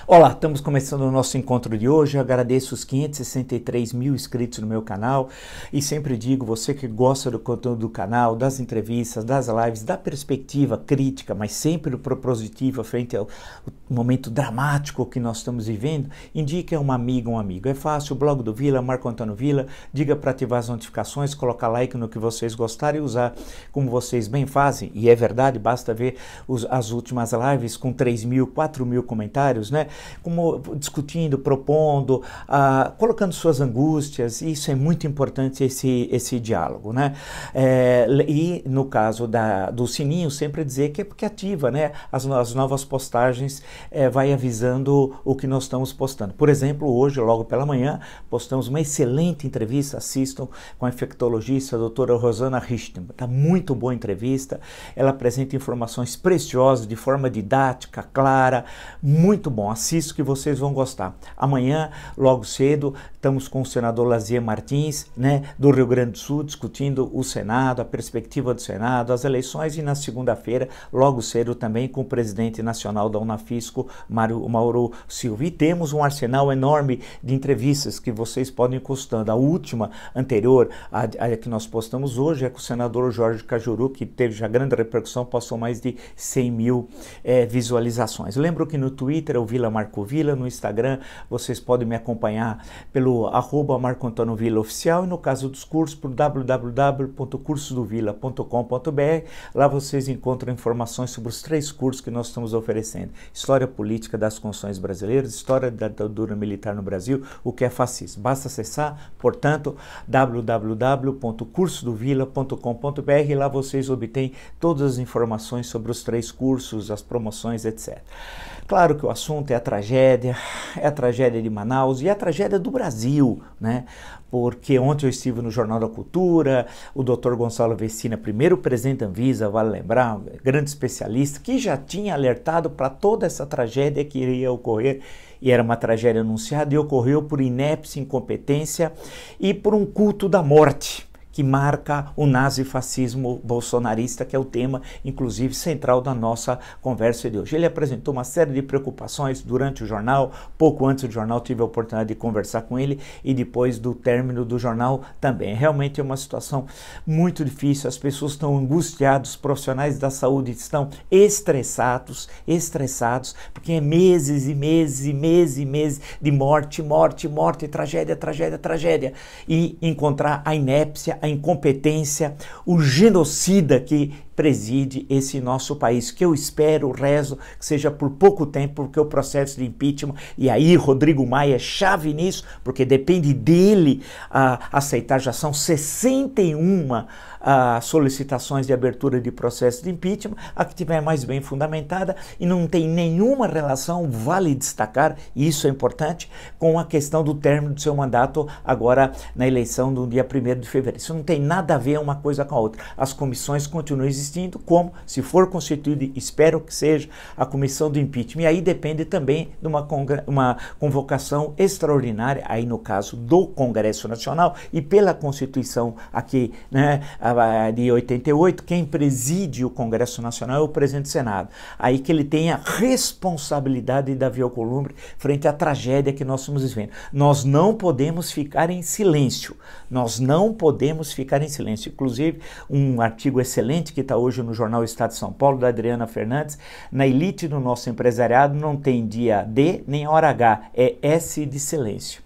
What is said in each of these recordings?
Olá, estamos começando o nosso encontro de hoje. Eu agradeço os 563 mil inscritos no meu canal e sempre digo, você que gosta do conteúdo do canal, das entrevistas, das lives, da perspectiva crítica, mas sempre propositiva frente ao momento dramático que nós estamos vivendo, indique a uma amiga, um amigo. É fácil, o blog do Vila, Marco Antônio Vila, diga para ativar as notificações, colocar like no que vocês gostarem e usar como vocês bem fazem. E é verdade, basta ver as últimas lives com 3 mil, 4 mil comentários, né? Como discutindo, propondo, colocando suas angústias. Isso é muito importante, esse diálogo, né? E no caso do sininho, sempre dizer que é porque ativa, né? As novas postagens vai avisando o que nós estamos postando. Por exemplo, hoje, logo pela manhã, postamos uma excelente entrevista, assistam, com a infectologista, a doutora Rosana Richtman. Está muito boa a entrevista, ela apresenta informações preciosas, de forma didática, clara, muito bom. Assista que vocês vão gostar. Amanhã, logo cedo, estamos com o senador Lazier Martins, né, do Rio Grande do Sul, discutindo o Senado, a perspectiva do Senado, as eleições, e na segunda-feira, logo cedo, também com o presidente nacional da Unafisco, Mauro Silva. E temos um arsenal enorme de entrevistas que vocês podem ir costando. A última, anterior, a que nós postamos hoje, é com o senador Jorge Cajuru, que teve já grande repercussão, passou mais de 100 mil visualizações. Lembro que no Twitter, o Vila Marco Vila, no Instagram, vocês podem me acompanhar pelo @Marco Antônio Vila Oficial, e no caso dos cursos, por www.cursosdovila.com.br. Lá vocês encontram informações sobre os 3 cursos que nós estamos oferecendo: História Política das Constituições Brasileiras, História da Ditadura Militar no Brasil, o que é fascismo. Basta acessar, portanto, www.cursosdovila.com.br, e lá vocês obtêm todas as informações sobre os 3 cursos, as promoções, etc. Claro que o assunto é a tragédia de Manaus e a tragédia do Brasil, né? Porque ontem eu estive no Jornal da Cultura, o Dr. Gonçalo Vecina, primeiro presidente da Anvisa, vale lembrar, um grande especialista, que já tinha alertado para toda essa tragédia que iria ocorrer, e era uma tragédia anunciada, e ocorreu por inépcia, incompetência e por um culto da morte, que marca o nazifascismo bolsonarista, que é o tema, inclusive, central da nossa conversa de hoje. Ele apresentou uma série de preocupações durante o jornal, pouco antes do jornal tive a oportunidade de conversar com ele, e depois do término do jornal também. Realmente é uma situação muito difícil, as pessoas estão angustiadas, os profissionais da saúde estão estressados, porque é meses e meses e meses e meses de morte, tragédia, e encontrar a inépcia, a incompetência, o genocida que preside esse nosso país, que eu espero, rezo, que seja por pouco tempo, porque o processo de impeachment, e aí Rodrigo Maia é chave nisso, porque depende dele aceitar, já são 61 solicitações de abertura de processo de impeachment, a que tiver mais bem fundamentada, e não tem nenhuma relação, vale destacar, e isso é importante, com a questão do término do seu mandato agora na eleição do dia 1º de fevereiro. Isso não tem nada a ver uma coisa com a outra. As comissões continuam existindo, como, se for constituída, espero que seja, a comissão do impeachment. E aí depende também de uma convocação extraordinária, aí no caso do Congresso Nacional, e pela Constituição aqui, né, de 88, quem preside o Congresso Nacional é o presidente do Senado. Aí que ele tem a responsabilidade da Davi Alcolumbre frente à tragédia que nós estamos vivendo. Nós não podemos ficar em silêncio. Inclusive, um artigo excelente que está hoje no jornal Estado de São Paulo, da Adriana Fernandes: na elite do nosso empresariado não tem dia D nem hora H, é S de silêncio.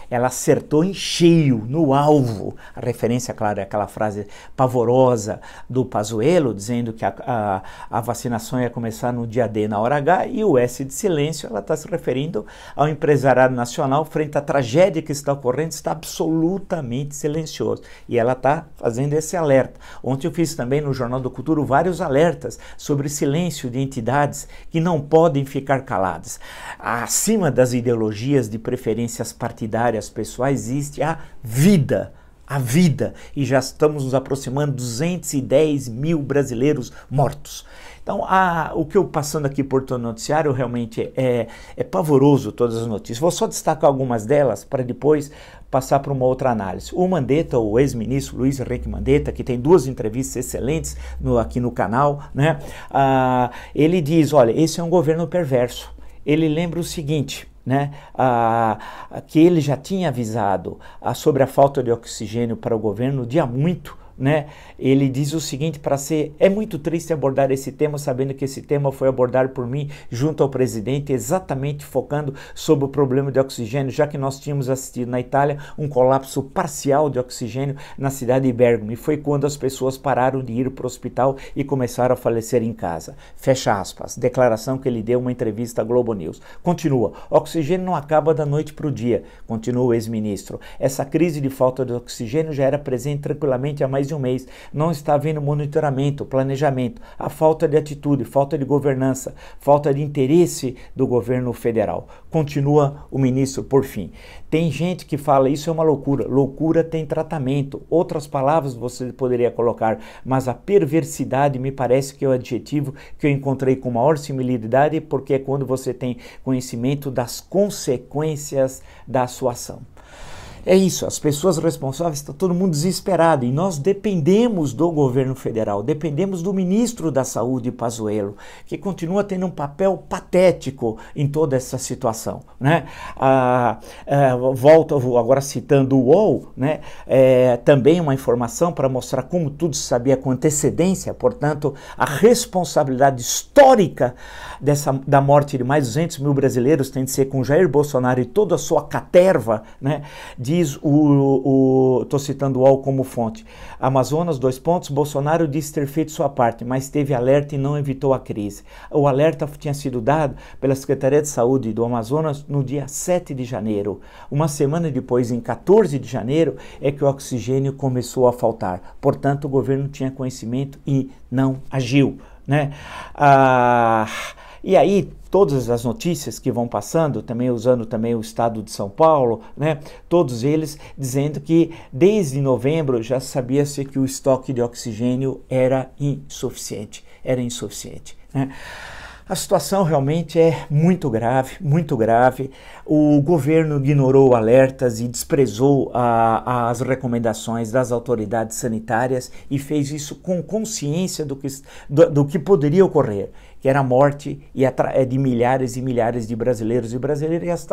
Ela acertou em cheio, no alvo. A referência, claro, é aquela frase pavorosa do Pazuello, dizendo que a vacinação ia começar no dia D, na hora H, e o S de silêncio, ela está se referindo ao empresariado nacional frente à tragédia que está ocorrendo, está absolutamente silencioso. E ela está fazendo esse alerta. Ontem eu fiz também no Jornal da Cultura vários alertas sobre silêncio de entidades que não podem ficar caladas. Acima das ideologias de preferências partidárias pessoais, existe a vida, e já estamos nos aproximando de 210 mil brasileiros mortos. Então, o que eu passando aqui por todo o noticiário realmente é pavoroso, todas as notícias. Vou só destacar algumas delas para depois passar para uma outra análise. O Mandetta, o ex-ministro Luiz Henrique Mandetta, que tem 2 entrevistas excelentes aqui no canal, né? Ele diz, olha, esse é um governo perverso. ele lembra o seguinte, né, que ele já tinha avisado sobre a falta de oxigênio para o governo de há muito, né? Ele diz o seguinte: é muito triste abordar esse tema sabendo que esse tema foi abordado por mim junto ao presidente, exatamente focando sobre o problema de oxigênio, já que nós tínhamos assistido na Itália um colapso parcial de oxigênio na cidade de Bergamo, e foi quando as pessoas pararam de ir para o hospital e começaram a falecer em casa. Fecha aspas, declaração que ele deu em uma entrevista à Globo News. Continua: oxigênio não acaba da noite para o dia, continua o ex-ministro. Essa crise de falta de oxigênio já era presente tranquilamente há mais de um mês. Não está havendo monitoramento, planejamento, a falta de atitude, falta de governança, falta de interesse do governo federal. Continua o ministro, por fim. Tem gente que fala isso é uma loucura. Loucura tem tratamento. Outras palavras você poderia colocar, mas a perversidade me parece que é o adjetivo que eu encontrei com maior similaridade, porque é quando você tem conhecimento das consequências da sua ação. É isso, as pessoas responsáveis, está todo mundo desesperado, e nós dependemos do governo federal, dependemos do ministro da Saúde, Pazuello, que continua tendo um papel patético em toda essa situação, né? Volto agora citando o UOL, né? Também uma informação para mostrar como tudo se sabia com antecedência, portanto, a responsabilidade histórica da morte de mais de 200 mil brasileiros tem de ser com Jair Bolsonaro e toda a sua caterva, né? Diz estou citando o UOL como fonte. Amazonas, Bolsonaro disse ter feito sua parte, mas teve alerta e não evitou a crise. O alerta tinha sido dado pela Secretaria de Saúde do Amazonas no dia 7 de janeiro. Uma semana depois, em 14 de janeiro, é que o oxigênio começou a faltar. Portanto, o governo tinha conhecimento e não agiu, né? E aí, todas as notícias que vão passando, também usando também o estado de São Paulo, né? Todos eles dizendo que desde novembro já sabia-se que o estoque de oxigênio era insuficiente, né? A situação realmente é muito grave, muito grave. O governo ignorou alertas e desprezou as recomendações das autoridades sanitárias e fez isso com consciência do que poderia ocorrer, que era a morte de milhares e milhares de brasileiros e brasileiras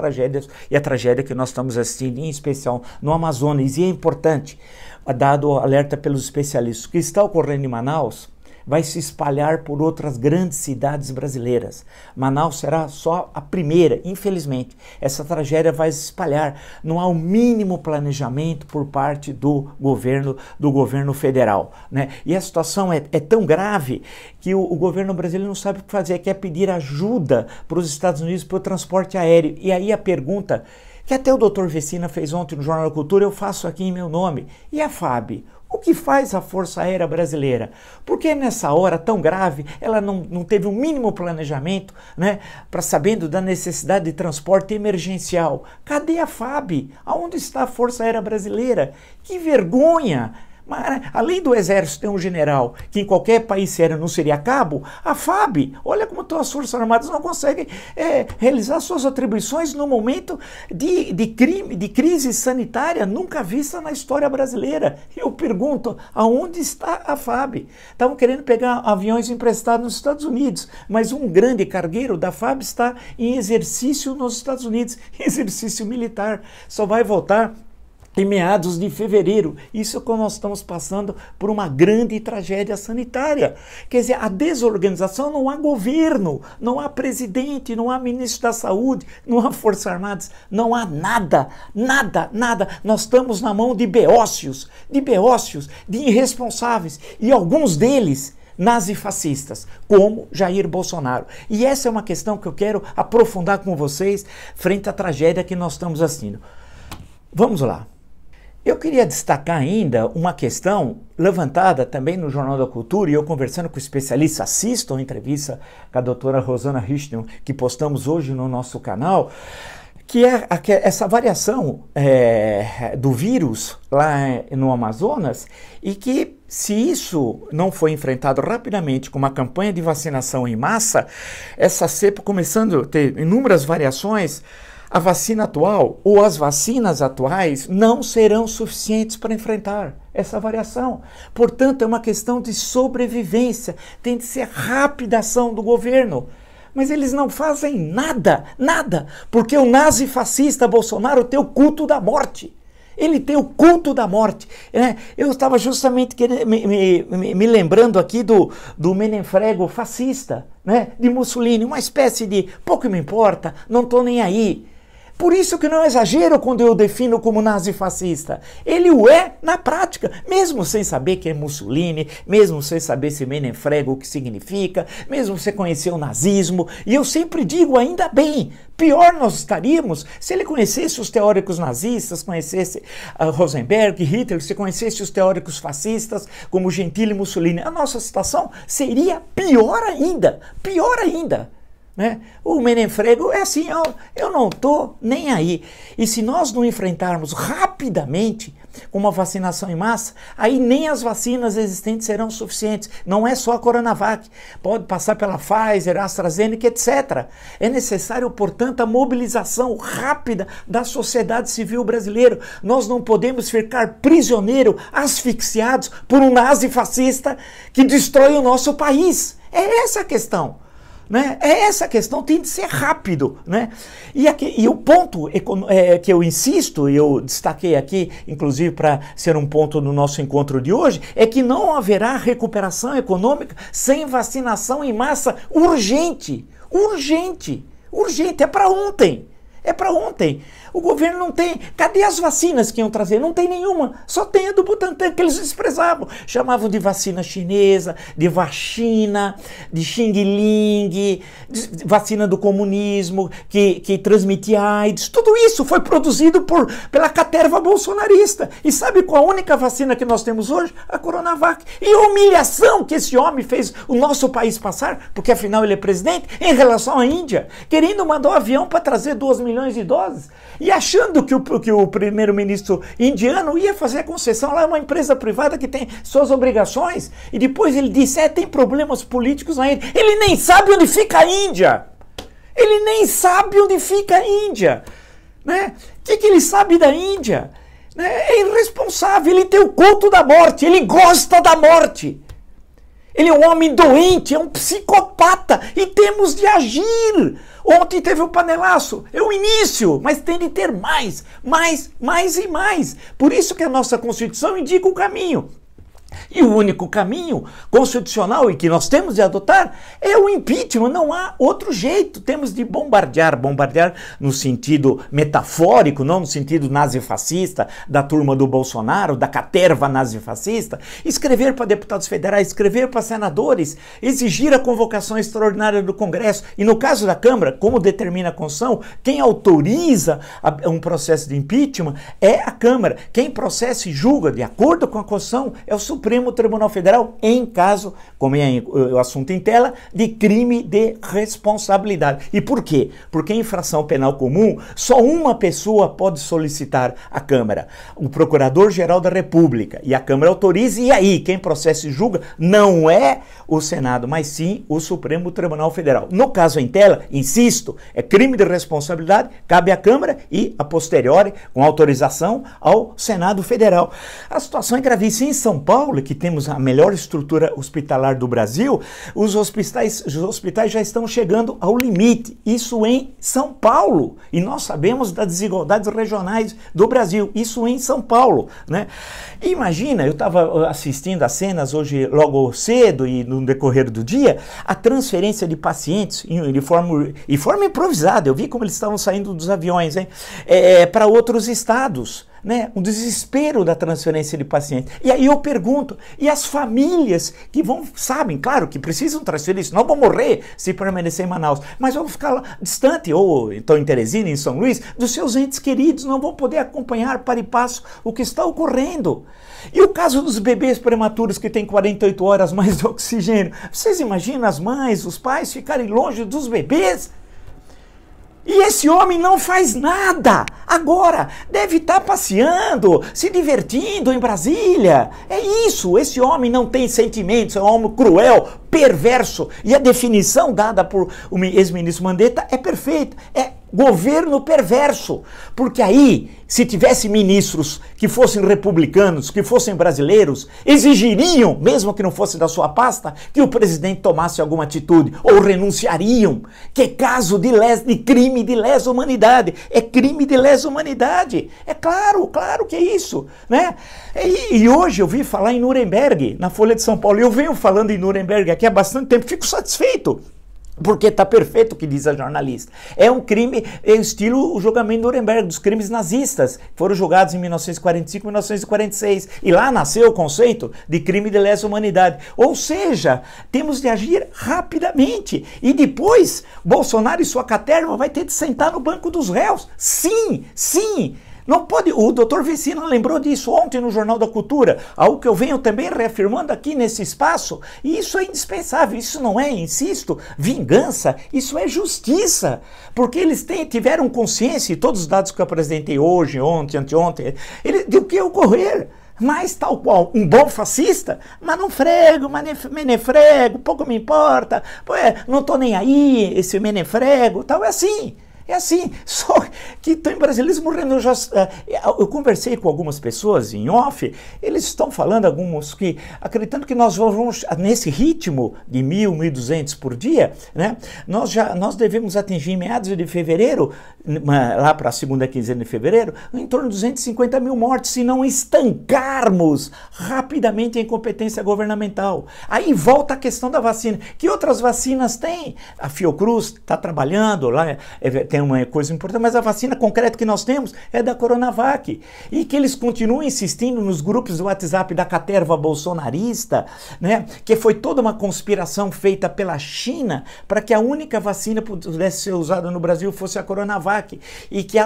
e a tragédia que nós estamos assistindo, em especial no Amazonas. E é importante, dado o alerta pelos especialistas, o que está ocorrendo em Manaus vai se espalhar por outras grandes cidades brasileiras. Manaus será só a primeira, infelizmente. Essa tragédia vai se espalhar. Não há o mínimo planejamento por parte do governo federal, né? E a situação é tão grave que o governo brasileiro não sabe o que fazer, quer pedir ajuda para os Estados Unidos para o transporte aéreo. E aí a pergunta que até o Dr. Vecina fez ontem no Jornal da Cultura, eu faço aqui em meu nome. E a FAB? O que faz a Força Aérea Brasileira? Porque nessa hora tão grave, ela não teve o mínimo planejamento, né, sabendo da necessidade de transporte emergencial. Cadê a FAB? Aonde está a Força Aérea Brasileira? Que vergonha! Mas, além do Exército ter um general que em qualquer país sério não seria cabo, a FAB, olha como estão as Forças Armadas, não conseguem realizar suas atribuições no momento de crise sanitária nunca vista na história brasileira. Eu pergunto, aonde está a FAB? Estavam querendo pegar aviões emprestados nos Estados Unidos, mas um grande cargueiro da FAB está em exercício nos Estados Unidos, exercício militar, só vai voltar em meados de fevereiro. Isso é quando nós estamos passando por uma grande tragédia sanitária. Quer dizer, a desorganização, não há governo, não há presidente, não há ministro da saúde, não há forças armadas, não há nada, nada, nada. Nós estamos na mão de beócios, de irresponsáveis, e alguns deles nazifascistas, como Jair Bolsonaro. E essa é uma questão que eu quero aprofundar com vocês frente à tragédia que nós estamos assistindo. Vamos lá. Eu queria destacar ainda uma questão levantada também no Jornal da Cultura, e eu conversando com especialistas, assistam a entrevista com a doutora Rosana Richthofen, que postamos hoje no nosso canal, que é essa variação do vírus lá no Amazonas, e que se isso não for enfrentado rapidamente com uma campanha de vacinação em massa, essa cepa começando a ter inúmeras variações, a vacina atual ou as vacinas atuais não serão suficientes para enfrentar essa variação. Portanto, é uma questão de sobrevivência. Tem de ser rápida a ação do governo. Mas eles não fazem nada, nada, porque o nazi-fascista Bolsonaro tem o culto da morte. Ele tem o culto da morte. Eu estava justamente me lembrando aqui do Menefrego fascista, né, de Mussolini, uma espécie de pouco me importa, não estou nem aí. Por isso que não exagero quando eu defino como nazi-fascista. Ele o é na prática, mesmo sem saber que é Mussolini, mesmo sem saber se Menefrego o que significa, mesmo sem conhecer o nazismo. E eu sempre digo, ainda bem, pior nós estaríamos se ele conhecesse os teóricos nazistas, conhecesse Rosenberg, Hitler, se conhecesse os teóricos fascistas como Gentili e Mussolini. A nossa situação seria pior ainda, pior ainda. Né? O Menefrego é assim, eu não estou nem aí. E se nós não enfrentarmos rapidamente com uma vacinação em massa, aí nem as vacinas existentes serão suficientes. Não é só a Coronavac, pode passar pela Pfizer, AstraZeneca, etc. É necessário, portanto, a mobilização rápida da sociedade civil brasileira. Nós não podemos ficar prisioneiros, asfixiados por um nazi-fascista que destrói o nosso país. É essa a questão. Né? Essa questão tem de ser rápido, né? E o ponto que eu insisto, e eu destaquei aqui, inclusive para ser um ponto no nosso encontro de hoje, é que não haverá recuperação econômica sem vacinação em massa urgente. Urgente, urgente, é para ontem. É para ontem. O governo não tem... Cadê as vacinas que iam trazer? Não tem nenhuma. Só tem a do Butantan, que eles desprezavam. Chamavam de vacina chinesa, de vacina, de Xing Ling, de vacina do comunismo, que transmitia AIDS. Tudo isso foi produzido pela caterva bolsonarista. E sabe qual a única vacina que nós temos hoje? A Coronavac. E a humilhação que esse homem fez o nosso país passar, porque afinal ele é presidente, em relação à Índia, querendo mandar um avião para trazer 2 milhões de doses. E achando que o primeiro-ministro indiano ia fazer concessão, lá é uma empresa privada que tem suas obrigações, e depois ele disse, tem problemas políticos na Índia. Ele nem sabe onde fica a Índia. Ele nem sabe onde fica a Índia. Né? O que ele sabe da Índia? Né? É irresponsável, ele tem o culto da morte, ele gosta da morte. Ele é um homem doente, é um psicopata, e temos de agir. Ontem teve o panelaço, é o início, mas tem de ter mais e mais. Por isso que a nossa Constituição indica o caminho. E o único caminho constitucional e que nós temos de adotar é o impeachment, não há outro jeito. Temos de bombardear no sentido metafórico, não no sentido nazifascista, da turma do Bolsonaro, da caterva nazifascista, escrever para deputados federais, escrever para senadores, exigir a convocação extraordinária do Congresso. E no caso da Câmara, como determina a Constituição, quem autoriza um processo de impeachment é a Câmara. Quem processa e julga de acordo com a Constituição é o Supremo Tribunal Federal, em caso, como é o assunto em tela, de crime de responsabilidade. E por quê? Porque em infração penal comum, só uma pessoa pode solicitar à Câmara, o Procurador-Geral da República, e a Câmara autoriza, e aí quem processa e julga não é o Senado, mas sim o Supremo Tribunal Federal. No caso em tela, insisto, é crime de responsabilidade, cabe à Câmara e, a posteriori, com autorização, ao Senado Federal. A situação é gravíssima. Em São Paulo, que temos a melhor estrutura hospitalar do Brasil, os hospitais já estão chegando ao limite. Isso em São Paulo. E nós sabemos das desigualdades regionais do Brasil. Isso em São Paulo, né? Imagina, eu estava assistindo as cenas hoje logo cedo e no decorrer do dia, a transferência de pacientes de forma improvisada. Eu vi como eles estavam saindo dos aviões, para outros estados. Né? Um desespero da transferência de pacientes. E aí eu pergunto, e as famílias que sabem, claro, que precisam transferir, senão vão morrer se permanecer em Manaus, mas vão ficar lá distante, ou então em Teresina, em São Luís, dos seus entes queridos, não vão poder acompanhar para e passo o que está ocorrendo. E o caso dos bebês prematuros que têm 48 horas mais de oxigênio, vocês imaginam as mães, os pais ficarem longe dos bebês? E esse homem não faz nada. Agora, deve estar passeando, se divertindo em Brasília. É isso, esse homem não tem sentimentos, é um homem cruel, perverso. E a definição dada por o ex-ministro Mandetta é perfeita. É Governo perverso, porque aí, se tivesse ministros que fossem republicanos, que fossem brasileiros, exigiriam, mesmo que não fosse da sua pasta, que o presidente tomasse alguma atitude, ou renunciariam, que é caso de crime de lesa humanidade, é crime de lesa humanidade, é claro, claro que é isso, né? E hoje eu vi falar em Nuremberg, na Folha de São Paulo, eu venho falando em Nuremberg aqui há bastante tempo, fico satisfeito. Porque está perfeito o que diz a jornalista. É um crime, é estilo o julgamento de Nuremberg, dos crimes nazistas, que foram julgados em 1945 e 1946. E lá nasceu o conceito de crime de lesa humanidade. Ou seja, temos de agir rapidamente. E depois, Bolsonaro e sua caterva vai ter de sentar no banco dos réus. Sim, sim. Não pode, o doutor Vecina lembrou disso ontem no Jornal da Cultura, algo que eu venho também reafirmando aqui nesse espaço, e isso é indispensável, isso não é, insisto, vingança, isso é justiça, porque eles tiveram consciência, e todos os dados que eu apresentei hoje, ontem, anteontem, de o que ocorrer. Mas tal qual um bom fascista, mas não frego, menefrego, pouco me importa, não estou nem aí, esse menefrego, tal, é assim. É assim, só que tem brasileiros morrendo. Eu conversei com algumas pessoas em off, eles estão falando, alguns que, acreditando que nós vamos, nesse ritmo de 1.000, 1.200 por dia, né, nós devemos atingir em meados de fevereiro, lá para a segunda quinzena de fevereiro, em torno de 250 mil mortes, se não estancarmos rapidamente a incompetência governamental. Aí volta a questão da vacina. Que outras vacinas tem? A Fiocruz está trabalhando lá, tem uma coisa importante, mas a vacina concreta que nós temos é da Coronavac. E que eles continuam insistindo nos grupos do WhatsApp da caterva bolsonarista, né, que foi toda uma conspiração feita pela China para que a única vacina pudesse ser usada no Brasil fosse a Coronavac. E que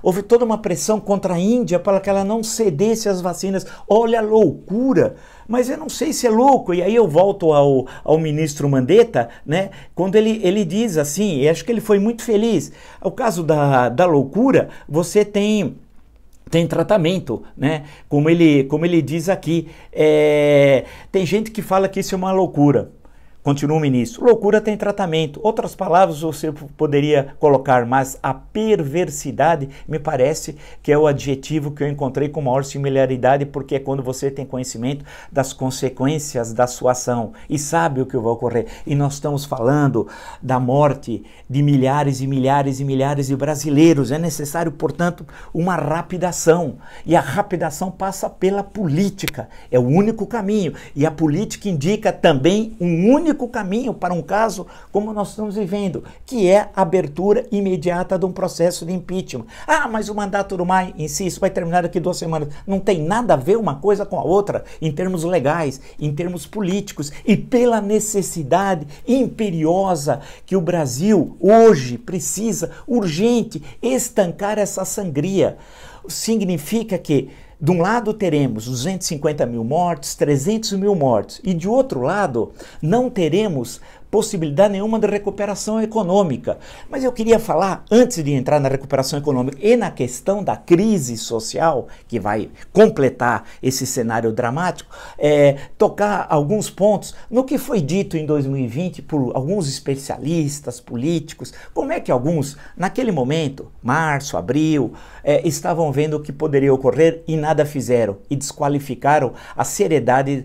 houve toda uma pressão contra a Índia para que ela não cedesse as vacinas. Olha a loucura! Mas eu não sei se é louco, e aí eu volto ao ministro Mandetta, né, quando ele diz assim, e acho que ele foi muito feliz, o caso da loucura, você tem tratamento, né, como ele diz aqui, tem gente que fala que isso é uma loucura. Continua o ministro, loucura tem tratamento. Outras palavras você poderia colocar, mas a perversidade me parece que é o adjetivo que eu encontrei com maior similaridade, porque é quando você tem conhecimento das consequências da sua ação e sabe o que vai ocorrer. E nós estamos falando da morte de milhares e milhares e milhares de brasileiros. É necessário, portanto, uma rápida ação. E a rápida ação passa pela política. É o único caminho. E a política indica também um único caminho para um caso como nós estamos vivendo, que é a abertura imediata de um processo de impeachment. Ah, mas o mandato do Maia, insisto, vai terminar daqui 2 semanas. Não tem nada a ver uma coisa com a outra, em termos legais, em termos políticos, e pela necessidade imperiosa que o Brasil hoje precisa, urgente, estancar essa sangria. Significa que de um lado teremos 250 mil mortes, 300 mil mortes, e de outro lado não teremos possibilidade nenhuma de recuperação econômica. Mas eu queria falar, antes de entrar na recuperação econômica e na questão da crise social, que vai completar esse cenário dramático, tocar alguns pontos no que foi dito em 2020 por alguns especialistas políticos, como é que alguns, naquele momento, março, abril, estavam vendo o que poderia ocorrer e nada fizeram, e desqualificaram a seriedade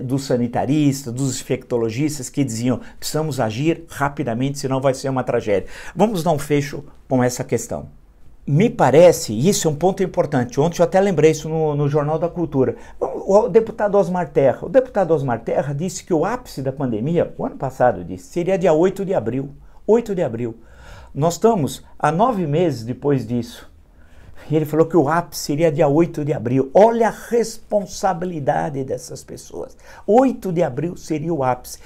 dos sanitaristas, dos infectologistas que diziam: precisamos agir rapidamente, senão vai ser uma tragédia. Vamos dar um fecho com essa questão. Me parece, e isso é um ponto importante, ontem eu até lembrei isso no Jornal da Cultura, o deputado Osmar Terra disse que o ápice da pandemia, o ano passado disse, seria dia 8 de abril. 8 de abril. Nós estamos há 9 meses depois disso. E ele falou que o ápice seria dia 8 de abril. Olha a responsabilidade dessas pessoas. 8 de abril seria o ápice.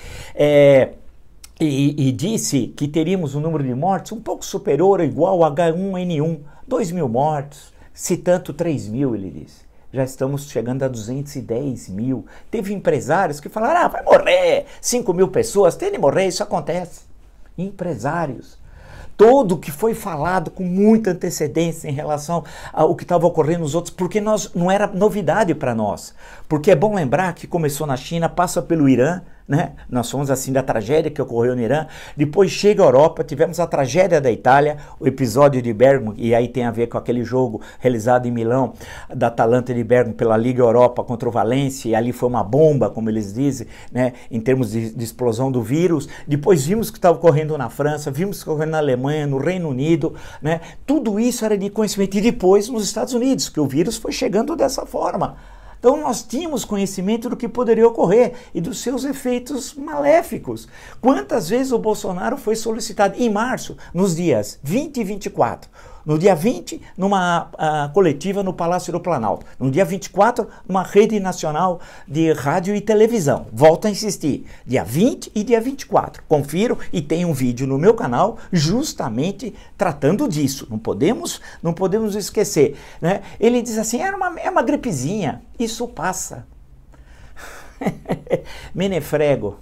E disse que teríamos um número de mortes um pouco superior ou igual ao H1N1. 2 mil mortos, se tanto 3 mil, ele disse. Já estamos chegando a 210 mil. Teve empresários que falaram: vai morrer 5 mil pessoas, tem de morrer, isso acontece. Empresários. Tudo que foi falado com muita antecedência em relação ao que estava ocorrendo nos outros, porque não era novidade para nós. Porque é bom lembrar que começou na China, passa pelo Irã, né? Nós fomos assim da tragédia que ocorreu no Irã, depois chega a Europa, tivemos a tragédia da Itália, o episódio de Bergamo, e aí tem a ver com aquele jogo realizado em Milão, da Atalanta de Bergamo pela Liga Europa contra o Valência, e ali foi uma bomba, como eles dizem, né? Em termos de explosão do vírus. Depois vimos que estava ocorrendo na França, vimos que estava ocorrendo na Alemanha, no Reino Unido, né? Tudo isso era de conhecimento, e depois nos Estados Unidos, que o vírus foi chegando dessa forma. Então nós tínhamos conhecimento do que poderia ocorrer e dos seus efeitos maléficos. Quantas vezes o Bolsonaro foi solicitado em março, nos dias 20 e 24, no dia 20, numa coletiva no Palácio do Planalto, no dia 24, numa rede nacional de rádio e televisão. Volto a insistir, dia 20 e dia 24. Confiro e tem um vídeo no meu canal justamente tratando disso. Não podemos esquecer, né? Ele diz assim, é uma gripezinha, isso passa. Menefrego,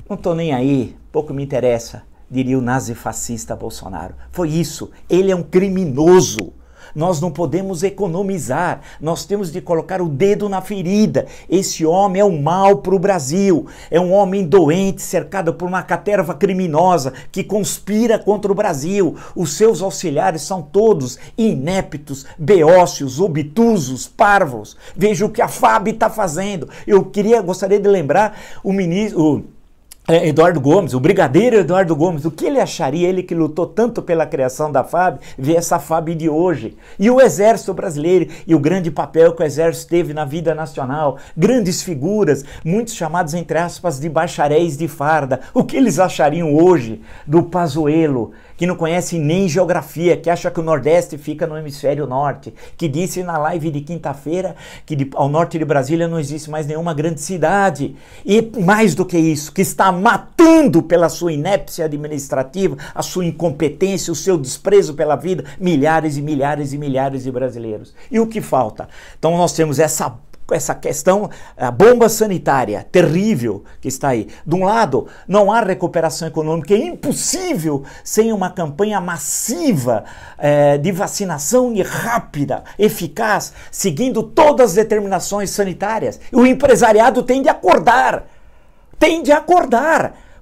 não estou nem aí, pouco me interessa, diria o nazifascista Bolsonaro. Foi isso, ele é um criminoso. Nós não podemos economizar, nós temos de colocar o dedo na ferida. Esse homem é um mal para o Brasil, é um homem doente, cercado por uma caterva criminosa que conspira contra o Brasil. Os seus auxiliares são todos ineptos, beócios, obtusos, parvos. Veja o que a FAB está fazendo. Gostaria de lembrar o ministro... Eduardo Gomes, o brigadeiro Eduardo Gomes, o que ele acharia, ele que lutou tanto pela criação da FAB, ver essa FAB de hoje? E o Exército Brasileiro, e o grande papel que o Exército teve na vida nacional, grandes figuras, muitos chamados, entre aspas, de bacharéis de farda, o que eles achariam hoje do Pazuello, que não conhece nem geografia, que acha que o Nordeste fica no hemisfério norte, que disse na live de quinta-feira que ao norte de Brasília não existe mais nenhuma grande cidade. E mais do que isso, que está matando pela sua inépcia administrativa, a sua incompetência, o seu desprezo pela vida, milhares e milhares e milhares de brasileiros. E o que falta? Então nós temos essa questão, a bomba sanitária terrível que está aí. De um lado, não há recuperação econômica, é impossível sem uma campanha massiva de vacinação e rápida, eficaz, seguindo todas as determinações sanitárias. O empresariado tem de acordar,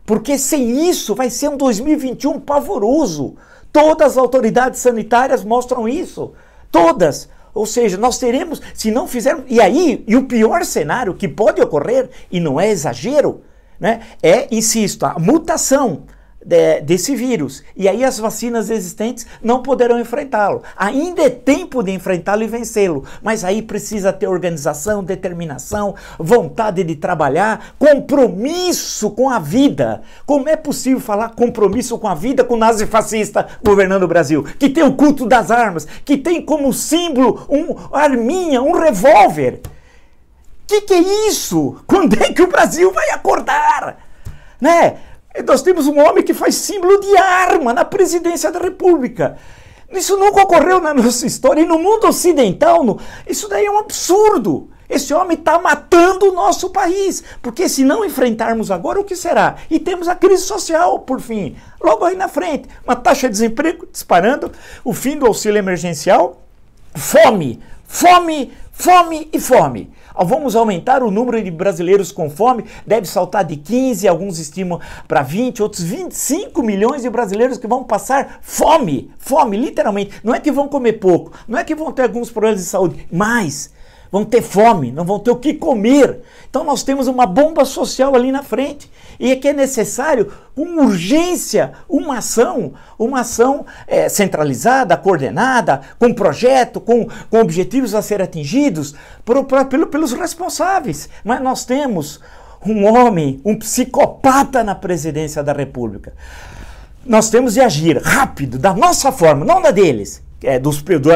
porque sem isso vai ser um 2021 pavoroso. Todas as autoridades sanitárias mostram isso, todas. Ou seja, nós teremos, se não fizermos... E o pior cenário que pode ocorrer, e não é exagero, né, insisto, a mutação desse vírus. E aí as vacinas existentes não poderão enfrentá-lo. Ainda é tempo de enfrentá-lo e vencê-lo. Mas aí precisa ter organização, determinação, vontade de trabalhar, compromisso com a vida. Como é possível falar compromisso com a vida com o nazifascista governando o Brasil? Que tem o culto das armas, que tem como símbolo uma arminha, um revólver. Que é isso? Quando é que o Brasil vai acordar? Né? Nós temos um homem que faz símbolo de arma na presidência da República. Isso nunca ocorreu na nossa história. E no mundo ocidental, isso daí é um absurdo. Esse homem está matando o nosso país. Porque se não enfrentarmos agora, o que será? E temos a crise social, por fim. Logo aí na frente. Uma taxa de desemprego disparando. O fim do auxílio emergencial. Fome. Fome, fome e fome. Vamos aumentar o número de brasileiros com fome, deve saltar de 15, alguns estimam para 20, outros 25 milhões de brasileiros que vão passar fome, literalmente. Não é que vão comer pouco, não é que vão ter alguns problemas de saúde, mas vão ter fome, não vão ter o que comer. Então nós temos uma bomba social ali na frente. E é que é necessário, com urgência, uma ação centralizada, coordenada, com projeto, com objetivos a ser atingidos pelos responsáveis. Mas nós temos um homem, um psicopata na presidência da República. Nós temos de agir rápido, da nossa forma, não da deles.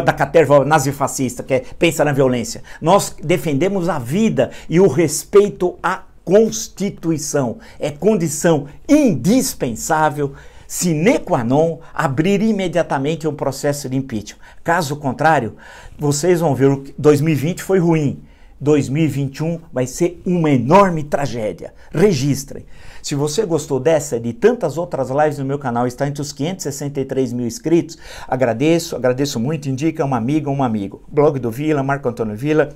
Da caterva nazifascista, que pensa na violência. Nós defendemos a vida e o respeito à Constituição. É condição indispensável, sine qua non, abrir imediatamente um processo de impeachment. Caso contrário, vocês vão ver que 2020 foi ruim. 2021 vai ser uma enorme tragédia. Registrem. Se você gostou dessa e de tantas outras lives no meu canal, está entre os 563 mil inscritos, agradeço muito, indica uma amiga ou um amigo. Blog do Vila, Marco Antônio Vila,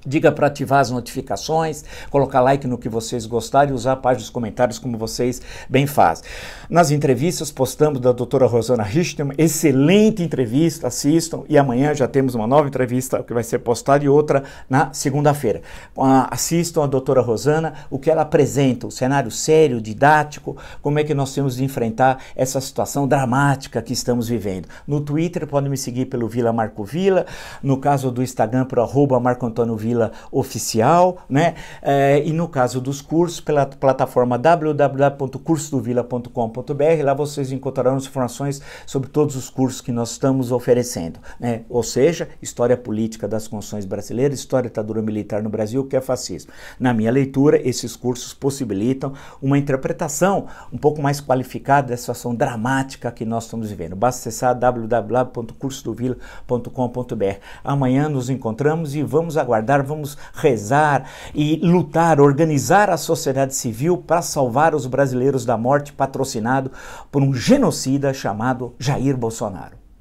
Diga para ativar as notificações, colocar like no que vocês gostarem e usar a página dos comentários como vocês bem fazem. Nas entrevistas postamos da doutora Rosana Richtman, excelente entrevista, assistam, e amanhã já temos uma nova entrevista que vai ser postada e outra na segunda-feira. Assistam a doutora Rosana, o que ela apresenta, o cenário sério, didático, como é que nós temos de enfrentar essa situação dramática que estamos vivendo. No Twitter podem me seguir pelo Vila Marco Vila, no caso do Instagram pelo @MarcoAntônioVila oficial, né? E no caso dos cursos, pela plataforma www.cursodovila.com.br, lá vocês encontrarão informações sobre todos os cursos que nós estamos oferecendo, né? Ou seja, história política das constituições brasileiras, história da ditadura militar no Brasil, o que é fascismo. Na minha leitura, esses cursos possibilitam uma interpretação um pouco mais qualificada dessa situação dramática que nós estamos vivendo. Basta acessar www.cursodovila.com.br. Amanhã nos encontramos e vamos aguardar, vamos rezar e lutar, organizar a sociedade civil para salvar os brasileiros da morte, patrocinado por um genocida chamado Jair Bolsonaro.